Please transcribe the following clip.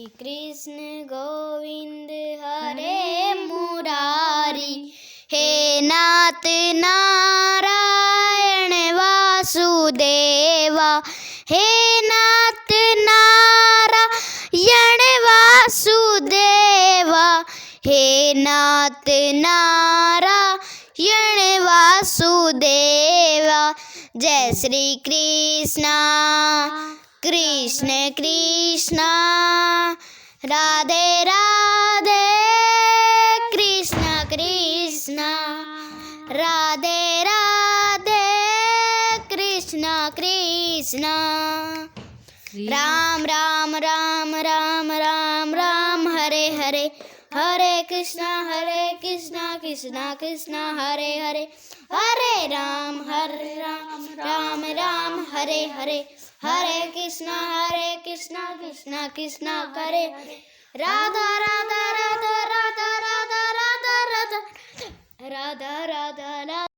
कृष्ण गोविंद हरे मुरारी, हे नाथ नारायण वासुदेवा, हे नाथ नारायण वासुदेवा, हे नाथ नारायण वासुदेवा। जय श्री कृष्ण कृष्ण कृष्ण राधे राधे, कृष्ण कृष्ण राधे राधे, कृष्ण कृष्ण। राम राम राम राम राम राम हरे हरे, हरे कृष्णा कृष्णा कृष्णा हरे हरे, हरे राम राम राम हरे हरे, हरे कृष्णा कृष्णा कृष्णा हरे हरे। राधा राधा राधा राधा राधा राधा राधा राधा राधा राधा।